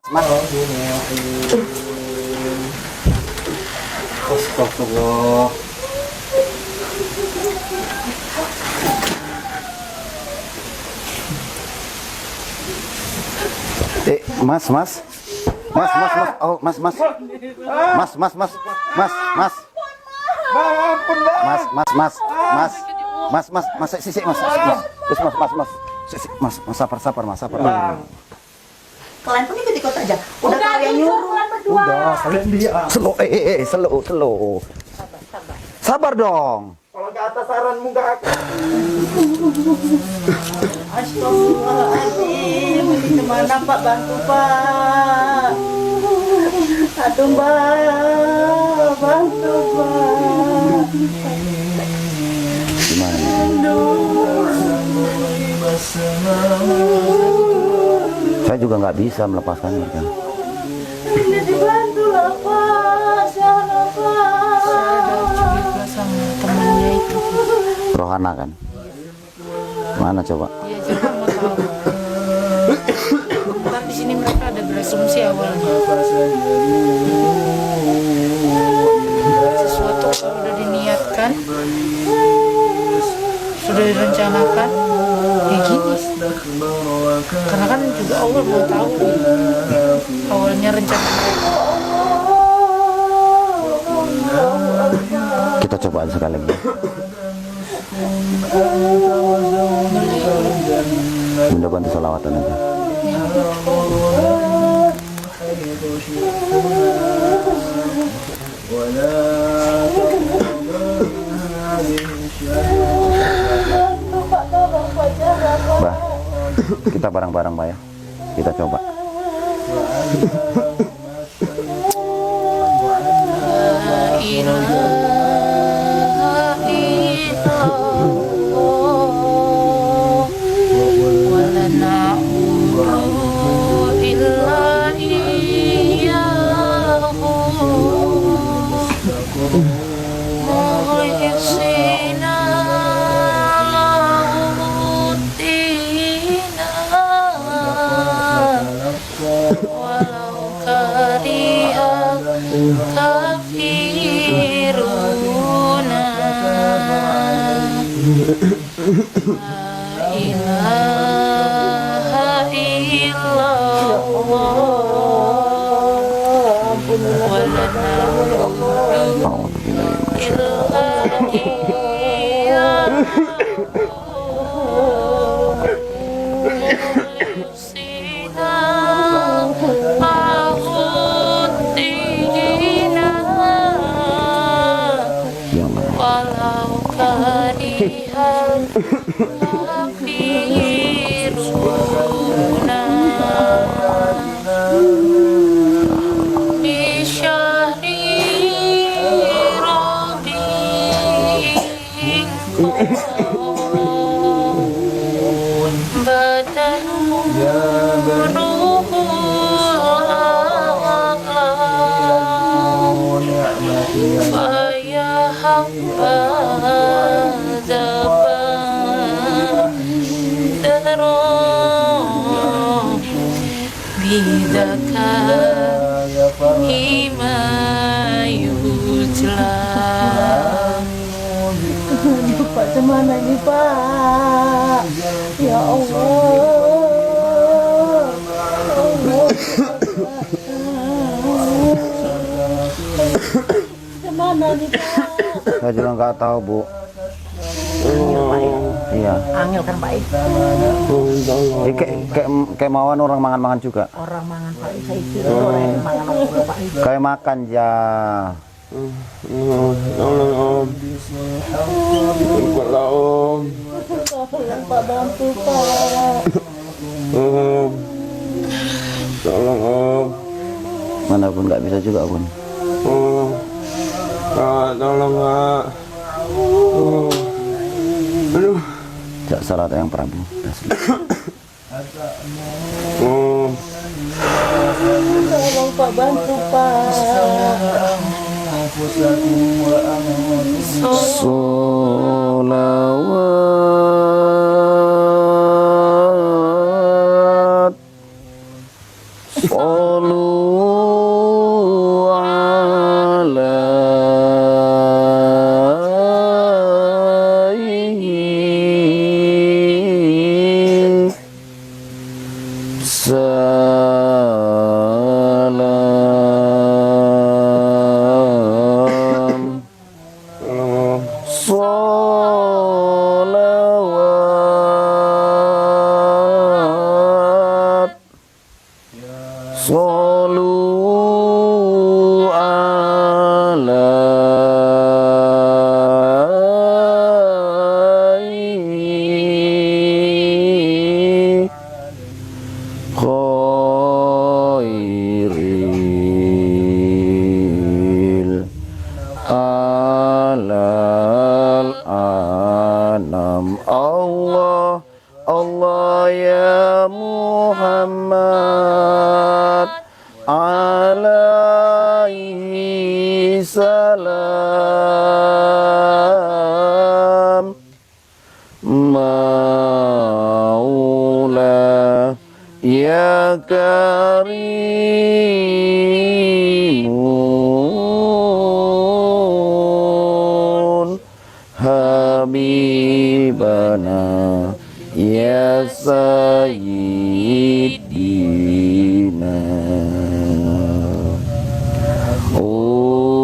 Mas. Astagfirullah. Mas. Oh, mas. Mas. Sisi, mas. Mas, sabar. Kalian pun ikut aja. Udah kalian nyuruh. Udah, kalian dia. Slow. Sabar dong. Kalau ke atas saranmu gak akan. Astagfirullahaladzim. Gimana Pak, bantu Pak. Aduh Mbak, bantu Pak. Gimana? Saya juga nggak bisa melepaskan mereka. Ini dibantu lah Pak, siapa Pak? Sama temannya itu. Rohana kan? Mana coba? Iya, jangan mau tahu. Kan di sini mereka ada berasumsi awalnya. Sesuatu kalau udah diniatkan, sudah direncanakan, ya gini. Karena kan juga Allah mau tahu awalnya rencana mereka. Kita coba sekali lagi. Bunda bantu salawatan aja. Bah, kita bareng-bareng Pak ya. Kita coba. La ilaha illallah wa la na'budu illa iyyahu mukhlisina lahud-dina walau karihal kafiruna. La ilaha illallah wa la na'budu illa iyyahu mukhlisina lahud-dina walau karihal kafiruna. Bisyahri Rabi'in badanu ruhu faya habba bidaka himayujla. Pak, kemana ini Pak? Ya Allah. Kemana nih Pak? Saya juga nggak tahu Bu. Iya. Angel kan Pak. Kayak mauan orang mangan-mangan juga. Orang mangan Pak, saya kira orang mangan apa Pak. Kayak makan ya. Tolong Om. Kuatlah Om. Tolong Pak, bantu Pak. Om. Tolong Om. Mana pun nggak bisa juga pun. Om. Kak, tolong Kak. Aduh. Jak salat yang Prabu. Om. Tolong Pak, bantu Pak. Solawat alaihi salam. Salawat Sallu alaihi khairil alal anam. Allah Allah ya Muhammad alaihi salam. Maula ya karimun habibana ya sayyidina ulida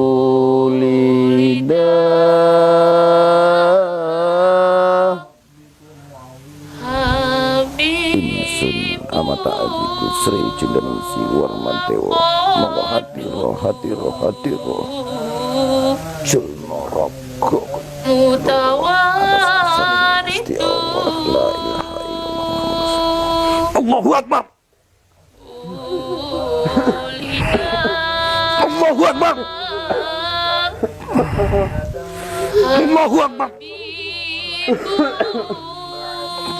Insun amata abiku Sri Cindan Si Warmantewa Monggo hatiro Julma Rabbuk Gusti Allah La ilaha illallah Allahu Akbar Allahu Akbar Allahu Akbar.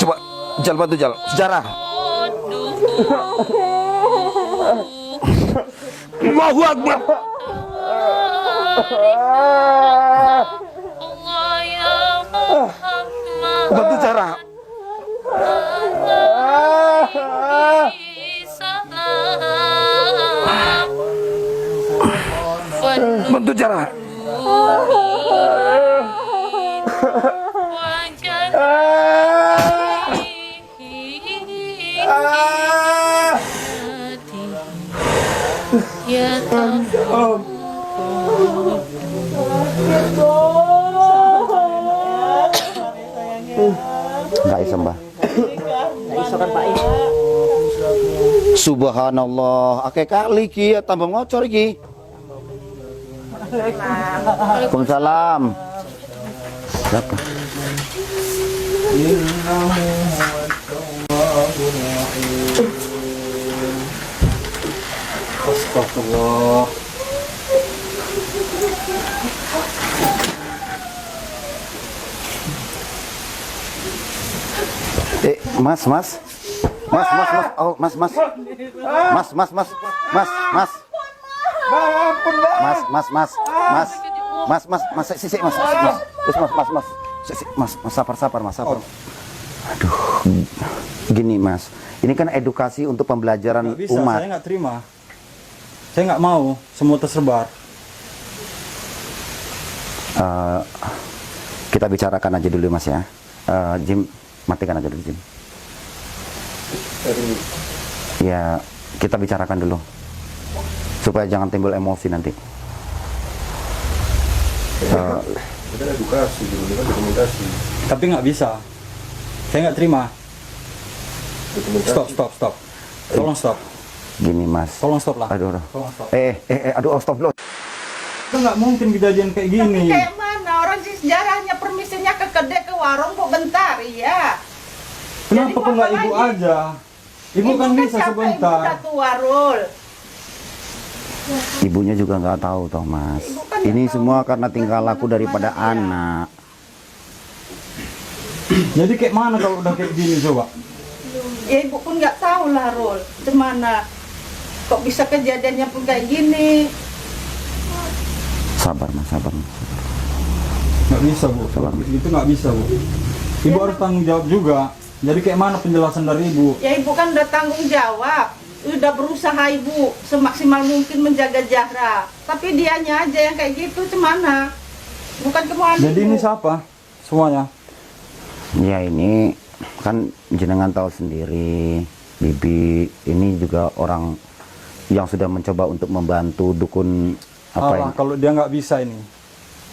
Coba Jal bantu Jal sejarah. Allahu Akbar. Bantu cara. Bantu cara. Nggak bisa Mbah. Subhanallah, akeh kali ki tambah ngocor iki. Waalaikumsalam. Siapa? Astagfirullah. Mas. Oh, mas. Mas. Sabar. Aduh, gini Mas, ini kan edukasi untuk pembelajaran nggak bisa, umat. Saya nggak terima, saya nggak mau semua tersebar. Kita bicarakan aja dulu Mas ya. Jim, matikan aja dulu Jim. Ya, kita bicarakan dulu supaya jangan timbul emosi nanti. Kita edukasi, kita dokumentasi. Tapi nggak bisa, saya nggak terima. Stop. Tolong stop. Gini Mas. Tolong stop lah. Aduh. Tolong stop. Aduh, stop dulu. Itu nggak mungkin kejadian kayak gini. Kayak mana orang sih sejarahnya permisinya ke kedai ke warung kok bentar ya. Kenapa kok nggak ibu aja? Ibu kan bisa siapa sebentar. Ibu udah tua, Rul. Ibunya juga nggak tahu toh Mas. Ibu kan Ini nggak semua tahu. karena tingkah laku daripada Mana dia? anak. Jadi kayak mana kalau udah kayak gini coba? Ya ibu pun nggak tahu lah, Rul. Gimana? Kok bisa kejadiannya pun kayak gini? Sabar Mas. Nggak bisa Bu. Itu nggak bisa Bu. Ibu harus tanggung jawab juga. Jadi kayak mana penjelasan dari ibu? Ya ibu kan udah tanggung jawab. udah berusaha ibu semaksimal mungkin menjaga jarak, tapi dianya aja yang kayak gitu, cemana? Bukan kemauan Jadi ibu. ini siapa semuanya? Ya ini kan jenengan tahu sendiri, Bibi ini juga orang yang sudah mencoba untuk membantu dukun apa Alah, ini. kalau dia nggak bisa ini,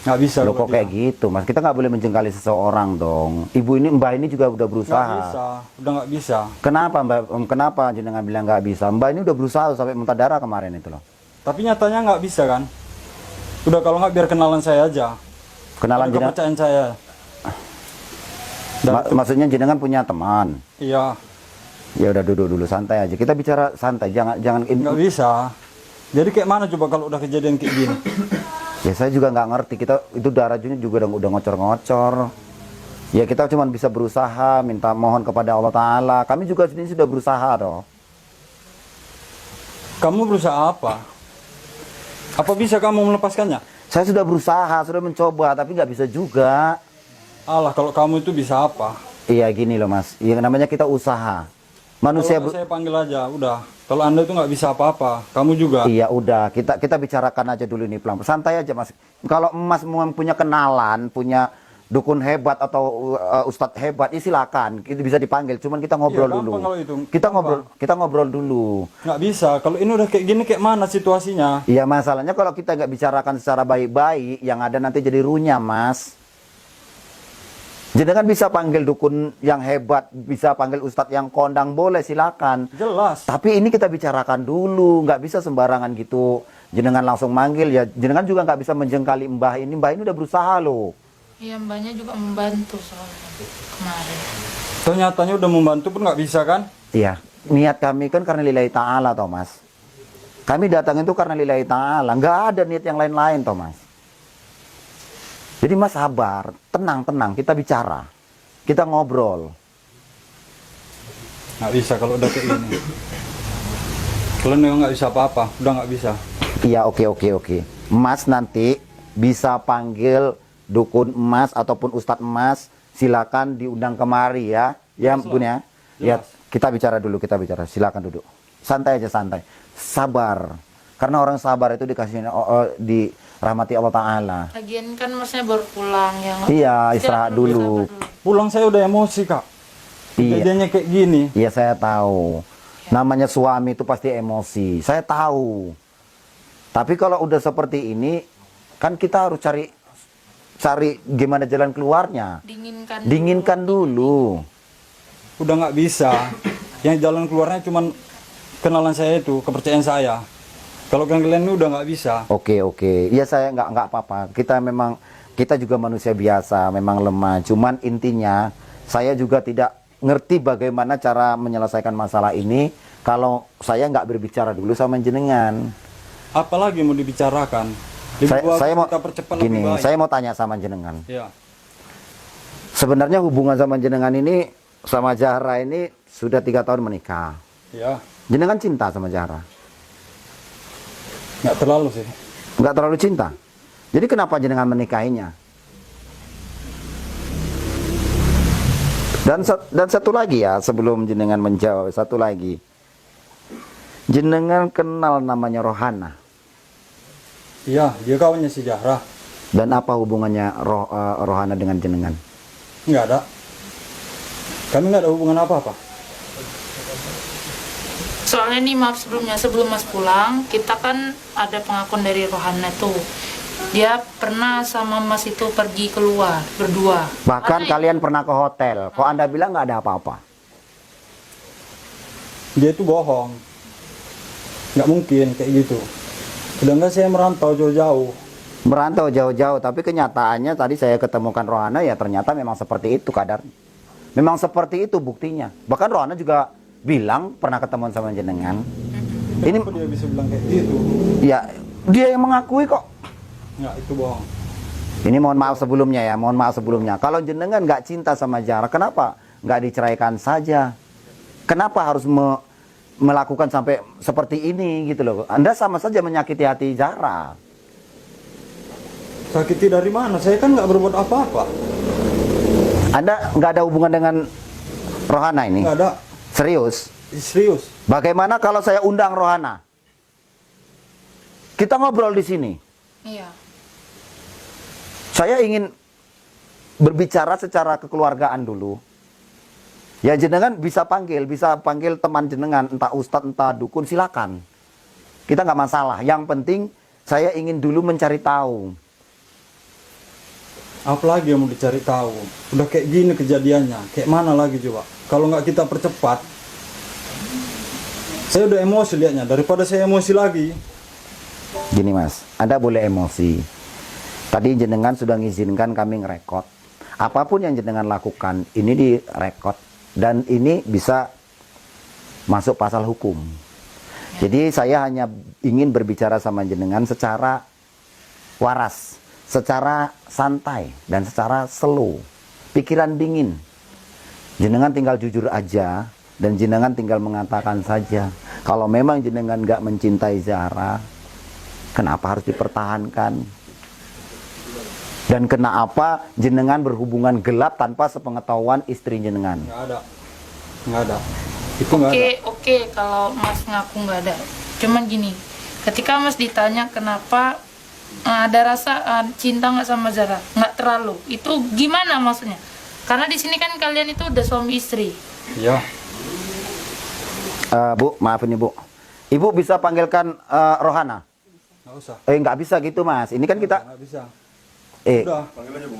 nggak bisa. Loh kalau kok dia. kayak gitu mas, kita nggak boleh menjengkali seseorang dong. Ibu ini, mbak ini juga udah Nggak berusaha. bisa, udah nggak bisa. Kenapa mbak, kenapa jenengan bilang nggak bisa? Mbak ini udah berusaha sampai muntah darah kemarin itu loh. Tapi nyatanya nggak bisa kan? Udah kalau nggak biar kenalan saya aja. Kenalan Ada jenengan, kepercayaan saya. Dan maksudnya jenengan punya teman. iya, Ya udah duduk dulu, santai aja. Kita bicara santai, jangan nggak bisa. Jadi kayak mana coba kalau udah kejadian kayak gini? Ya saya juga nggak ngerti, kita itu darahnya juga udah ngocor-ngocor. Ya kita cuma bisa berusaha, minta mohon kepada Allah Ta'ala. Kami juga sini sudah berusaha loh. Kamu berusaha apa? Apa bisa kamu melepaskannya? Saya sudah berusaha, sudah mencoba, tapi nggak bisa juga. Alah, kalau kamu itu bisa apa? Iya gini loh mas, ya namanya kita usaha. Manusia Kalau saya panggil aja, udah. Kalau Anda itu nggak bisa apa-apa, kamu juga. Iya udah, kita bicarakan aja dulu ini pelan. Santai aja mas. Kalau Mas mau punya kenalan, punya dukun hebat atau ustadz hebat, ya silakan. Itu bisa dipanggil. Cuman kita ngobrol Iya, dulu. gampang kalau itu. Kita ngobrol dulu. Nggak bisa. Kalau ini udah kayak gini, kayak mana situasinya? Iya masalahnya kalau kita nggak bicarakan secara baik-baik, yang ada nanti jadi runyam mas. Jenengan bisa panggil dukun yang hebat, bisa panggil ustadz yang kondang, boleh silakan. Jelas. Tapi ini kita bicarakan dulu, nggak bisa sembarangan gitu. Jenengan langsung manggil ya, jenengan juga nggak bisa menjengkali mbah ini. Mbah ini udah berusaha loh. Iya, mbaknya juga membantu soalnya kemarin. Ternyatanya udah membantu pun nggak bisa kan? Iya, niat kami kan karena lillahi ta'ala toh mas. Kami datang itu karena lillahi ta'ala, nggak ada niat yang lain-lain toh mas. Jadi mas sabar, tenang, kita bicara. Kita ngobrol. Nggak bisa kalau udah kayak gini. Kalau nggak bisa apa-apa, udah nggak bisa. Iya oke. Mas nanti bisa panggil dukun emas ataupun ustadz emas, silakan diundang kemari ya. Ya Bun ya. Ya, kita bicara dulu, silakan duduk. Santai aja, santai. Sabar. Karena orang sabar itu dikasih dirahmati Allah Ta'ala. Lagian kan masnya baru pulang ya. Iya, istirahat dulu. Pulang saya udah emosi kak. Iya. Kejadiannya kayak gini. Iya, saya tahu. Namanya suami itu pasti emosi. Saya tahu. Tapi kalau udah seperti ini, kan kita harus cari gimana jalan keluarnya. Dinginkan dulu. Udah nggak bisa. Yang jalan keluarnya cuman kenalan saya itu, kepercayaan saya. Kalau kalian ini udah nggak bisa. Oke. Iya saya nggak apa-apa. Kita juga manusia biasa, memang lemah. Cuman intinya saya juga tidak ngerti bagaimana cara menyelesaikan masalah ini kalau saya nggak berbicara dulu sama jenengan. Apalagi mau dibicarakan. Lebih bagus Saya mau kita percepat gini, lebih baik. saya mau tanya sama jenengan. Ya. Sebenarnya hubungan sama jenengan ini sama Zahra ini sudah 3 tahun menikah. Ya. Jenengan cinta sama Zahra? Nggak terlalu sih. Nggak terlalu cinta. Jadi kenapa jenengan menikahinya? Dan satu lagi ya, sebelum jenengan menjawab, satu lagi. Jenengan kenal namanya Rohana. Iya, dia kawannya si Zahra. Dan apa hubungannya Rohana dengan jenengan? Nggak ada. Kami nggak ada hubungan apa-apa. Soalnya nih maaf sebelumnya, sebelum mas pulang, kita kan ada pengakuan dari Rohana tuh. Dia pernah sama mas itu pergi keluar berdua. Bahkan kalian pernah ke hotel. Kok Anda bilang nggak ada apa-apa? Dia itu bohong. Nggak mungkin kayak gitu. Sedangkan saya merantau jauh-jauh. Merantau jauh-jauh, tapi kenyataannya tadi saya ketemukan Rohana ya ternyata memang seperti itu kadar. Memang seperti itu buktinya. Bahkan Rohana juga bilang pernah ketemu sama jenengan. Ini Kenapa dia bisa bilang kayak gitu? ya dia yang mengakui kok. Nggak, itu bohong. Ini mohon maaf sebelumnya ya, mohon maaf sebelumnya. Kalau jenengan nggak cinta sama Zahra, kenapa nggak diceraikan saja? Kenapa harus melakukan sampai seperti ini gitu loh? Anda sama saja menyakiti hati Zahra. Sakiti dari mana? Saya kan nggak berbuat apa-apa. Anda nggak ada hubungan dengan Rohana ini? Nggak ada. Serius? Serius. Bagaimana kalau saya undang Rohana? Kita ngobrol di sini. Iya. Saya ingin berbicara secara kekeluargaan dulu. Ya jenengan bisa panggil teman jenengan, entah ustadz, entah dukun, silakan. Kita nggak masalah. Yang penting saya ingin dulu mencari tahu. Apalagi yang mau dicari tahu? Udah kayak gini kejadiannya. Kayak mana lagi coba? Kalau nggak kita percepat, saya udah emosi liatnya. Daripada saya emosi lagi. Gini mas, Anda boleh emosi. Tadi jenengan sudah ngizinkan kami ngerekod. Apapun yang jenengan lakukan, ini direkod. Dan ini bisa masuk pasal hukum. Jadi saya hanya ingin berbicara sama jenengan secara waras, secara santai, dan secara slow. Pikiran dingin. Jenengan tinggal jujur aja, dan jenengan tinggal mengatakan saja. Kalau memang jenengan nggak mencintai Zahra, kenapa harus dipertahankan? Dan kenapa jenengan berhubungan gelap tanpa sepengetahuan istri jenengan? Nggak ada. Itu nggak ada. Oke, kalau Mas ngaku nggak ada. Cuman gini, ketika Mas ditanya kenapa ada rasa cinta nggak sama Zahra, nggak terlalu. Itu gimana maksudnya? Karena di sini kan kalian itu udah suami istri. Iya. Bu, maaf ini Bu. Ibu bisa panggilkan Rohana? Nggak usah. Nggak bisa gitu mas. Ini kan kita. Nggak bisa. Udah.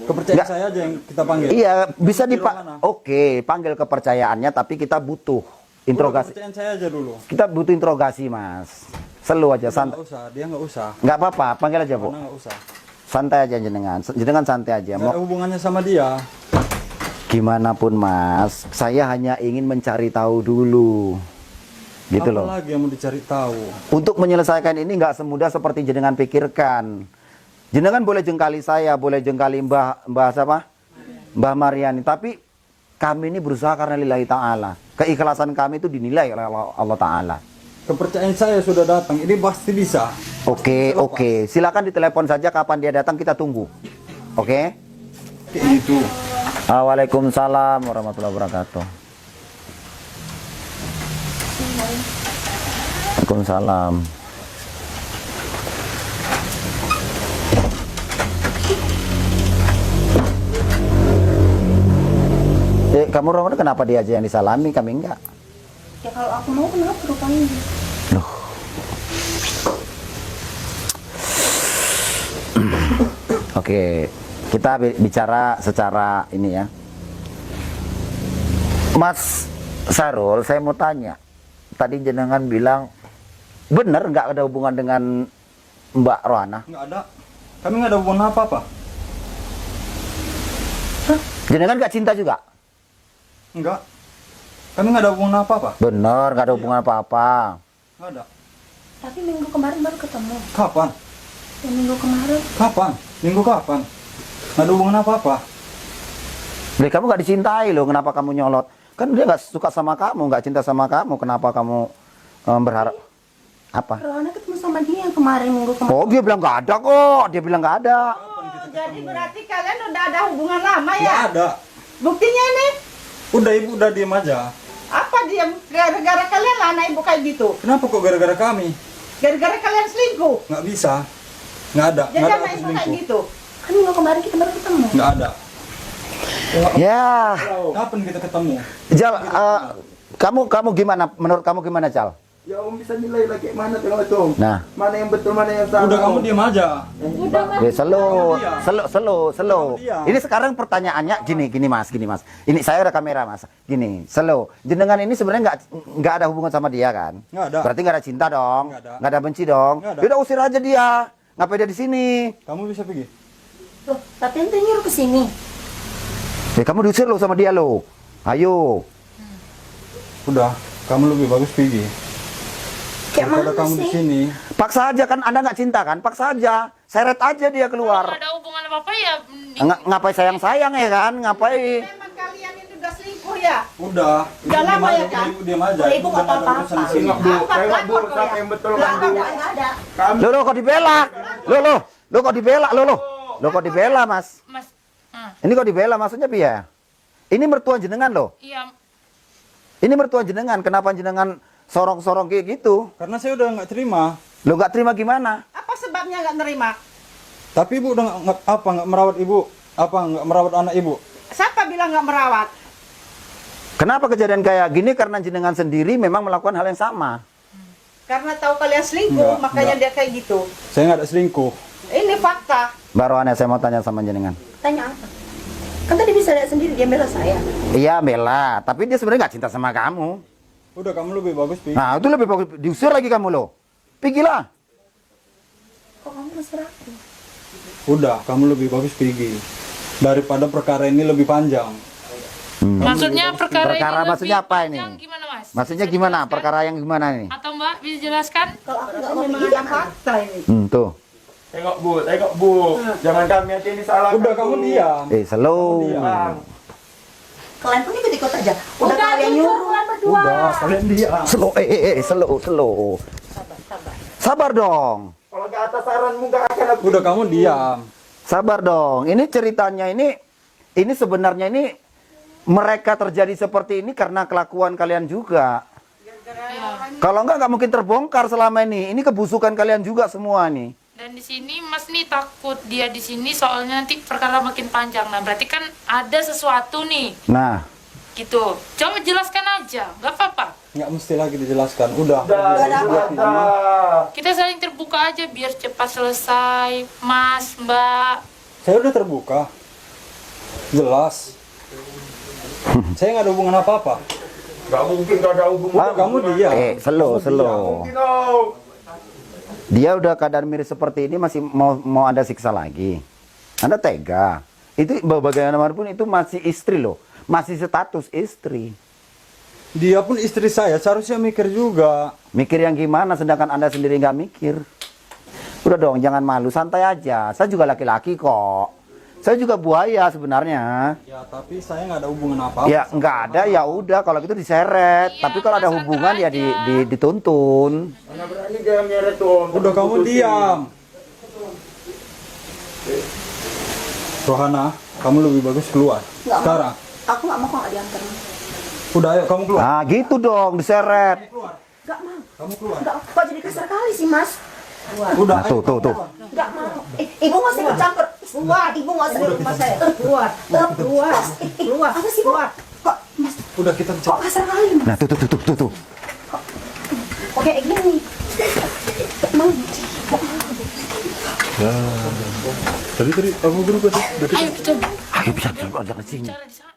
Kepercayaan Nggak. saya aja yang kita panggil. Iya, bisa Di dipak. Rohana. Oke, panggil kepercayaannya, tapi kita butuh interogasi. Kepercayaan saya aja dulu. Kita butuh interogasi mas. Selu aja, santai. Nggak usah, dia nggak usah. Nggak apa-apa, panggil aja Bu. Rohana nggak usah. Santai aja jenengan. Jenengan santai aja. Nggak ada hubungannya sama dia. Gimana pun mas, saya hanya ingin mencari tahu dulu. Gitu loh. Apa lagi yang mau dicari tahu? Untuk menyelesaikan ini nggak semudah seperti jenengan pikirkan. Jenengan boleh jengkali saya, boleh jengkali Mbah siapa? Mbah Mariani. Tapi kami ini berusaha karena lillahi ta'ala. Keikhlasan kami itu dinilai oleh Allah Ta'ala. Kepercayaan saya sudah datang. Ini pasti bisa. Oke. Silakan ditelepon saja kapan dia datang, kita tunggu. Oke? Kayak gitu. Waalaikumsalam warahmatullahi wabarakatuh. Waalaikumsalam. Kamu Rohana kenapa dia aja yang disalami, kami enggak? Ya kalau aku mau kenapa rupanya? Loh. Oke, kita bicara secara ini ya. Mas Sarul, saya mau tanya. Tadi jenengan bilang benar nggak ada hubungan dengan Mbak Rohana? Nggak ada. Kami nggak ada hubungan apa-apa. Jenengan nggak cinta juga? Enggak. Kami nggak ada hubungan apa-apa. Benar, nggak ada hubungan apa-apa. Nggak ada. Tapi minggu kemarin baru ketemu. Kapan? Ya, minggu kemarin. Kapan? Minggu kapan? Nggak ada hubungan apa-apa. Jadi kamu nggak dicintai loh, kenapa kamu nyolot? Kan dia nggak suka sama kamu, nggak cinta sama kamu, kenapa kamu berharap apa? Rohana ketemu sama dia yang kemarin minggu kemarin. Oh, dia bilang nggak ada kok, dia bilang nggak ada. Jadi berarti kalian udah ada hubungan lama Nggak ya? ada. Buktinya ini? Udah ibu udah diem aja. Apa dia? Gara-gara kalian lah anak ibu kayak gitu? Kenapa kok gara-gara kami? Gara-gara kalian selingkuh? Nggak bisa. Nggak ada. Jadi Nggak ada anak aku ibu kayak selingkuh. gitu? Kan minggu kemarin kita baru ketemu. Nggak ada. Ya, Kapan kita ketemu? Jal, kamu gimana? Menurut kamu gimana, Cal? Ya Om bisa nilai lagi mana tengok itu Om. Nah, Mana yang betul, mana yang salah. Udah kamu Om. diem aja. Udah mas. ya slow. Dia. Ini sekarang pertanyaannya gini mas. Ini saya ada kamera mas. Gini, slow. Jenengan ini sebenarnya nggak ada hubungan sama dia kan? Nggak ada. Berarti nggak ada cinta dong? Nggak ada. Nggak ada benci dong? Nggak ada. Yaudah usir aja dia. Ngapain dia di sini? Kamu bisa pergi. Loh, tapi ente nyuruh ke sini. Ya kamu diusir lo sama dia lo. Ayo. Udah. Kamu lebih bagus pergi. Kayak Daripada mana kamu di sih? sini. Paksa aja kan, Anda nggak cinta kan? Paksa aja. Seret aja dia Kalau keluar. nggak ada hubungan apa-apa ya. Ngapain sayang-sayang ya kan? Ngapain? Memang kalian itu udah selingkuh ya? Udah. Udah lama ya, kan? Ibu diam aja. Oh, ibu nggak nggak ada apa-apa. urusan di sini. Tengok Bu, Apa, tengok Bu, lapor kau siapa ya? yang betul Nggak kan Bu. ada. Kami Lo kok dibela? Lo kok dibela? Lo kok dibela mas? Mas, Ini kok dibela maksudnya Pia? Ini mertua jenengan loh. iya. Ini mertua jenengan, kenapa jenengan sorong-sorong kayak gitu? Karena saya udah nggak terima. Lo nggak terima gimana? Apa sebabnya nggak nerima? Tapi ibu udah nggak merawat ibu, nggak merawat anak ibu. Siapa bilang nggak merawat? Kenapa kejadian kayak gini? Karena jenengan sendiri memang melakukan hal yang sama. Karena tahu kalian selingkuh, Enggak, makanya enggak. dia kayak gitu. Saya nggak ada selingkuh. Ini fakta. Mbak Rohana, saya mau tanya sama jenengan. Tanya apa? Kan tadi bisa lihat sendiri dia bela saya. Iya bela, tapi dia sebenarnya nggak cinta sama kamu. Udah kamu lebih bagus, Pi. Nah itu lebih bagus, diusir lagi kamu lo. Pergilah. Kok kamu usir aku? Udah, kamu lebih bagus pergi. Daripada perkara ini lebih panjang. Maksudnya perkara ini Perkara lebih maksudnya apa ini? panjang gimana, Mas? Maksudnya Bisa gimana? dijelaskan? Perkara yang gimana nih? Atau Mbak bisa jelaskan? Kalau aku nggak mau Memang pergi, ada fakta ini. Tuh. Tengok bu. Jangan kami aja ini salah. Udah kamu diam. Slow. Diam. kalian pun ikut-ikut aja. Udah kalian nyuruh. Udah, kalian diam. Slow, slow. Sabar dong. Kalau ke atas saranmu nggak akan aku. Udah kamu diam. Sabar dong. Ini ceritanya ini sebenarnya ini mereka terjadi seperti ini karena kelakuan kalian juga. Kalau nggak mungkin terbongkar selama ini. Ini kebusukan kalian juga semua nih. Dan di sini Mas nih takut dia di sini soalnya nanti perkara makin panjang. Nah, berarti kan ada sesuatu nih. Nah, Gitu. Coba jelaskan aja, nggak apa-apa. Nggak mesti lagi dijelaskan. Udah. Kita saling terbuka aja biar cepat selesai, Mas, Mbak. Saya udah terbuka. Jelas. Saya nggak ada hubungan apa-apa. Nggak mungkin nggak ada hubungan. Kamu diam. slow. Mungkin oh. Dia udah keadaan mirip seperti ini masih mau ada siksa lagi. Anda tega. Itu bagaimanapun itu masih istri loh. Masih status istri. Dia pun istri saya, seharusnya mikir juga. Mikir yang gimana sedangkan Anda sendiri nggak mikir. Udah dong, jangan malu, santai aja. Saya juga laki-laki kok. Saya juga buaya sebenarnya. Ya, tapi saya nggak ada hubungan apa-apa. Ya nggak ada, ya udah kalau gitu diseret. Iya, Tapi kalau ada Mas, hubungan ya santai aja. Mana dituntun. berani dia nyeret tuh. Udah kamu diam. Rohana, kamu lebih bagus keluar. Nggak mau. Sekarang. Aku nggak mau kok nggak diantar. Udah, ayo kamu keluar. Nah gitu dong, diseret. Nggak mau. Kamu keluar. Nggak. Kok jadi kasar kali sih mas? Udah, Nah, tuh. Nggak mau. Ibu nggak usah ikut campur. Keluar. Ibu nggak usah ikut rumah saya. Keluar. Keluar. Keluar. Apa sih bu? Kok mas? Udah kita Kok bicara. kasar kali mas? Nah tuh. Kok kayak gini? Nggak mau. Tadi aku berubah. Ayo kita Ayo bisa, jangan sini. bicara di sana.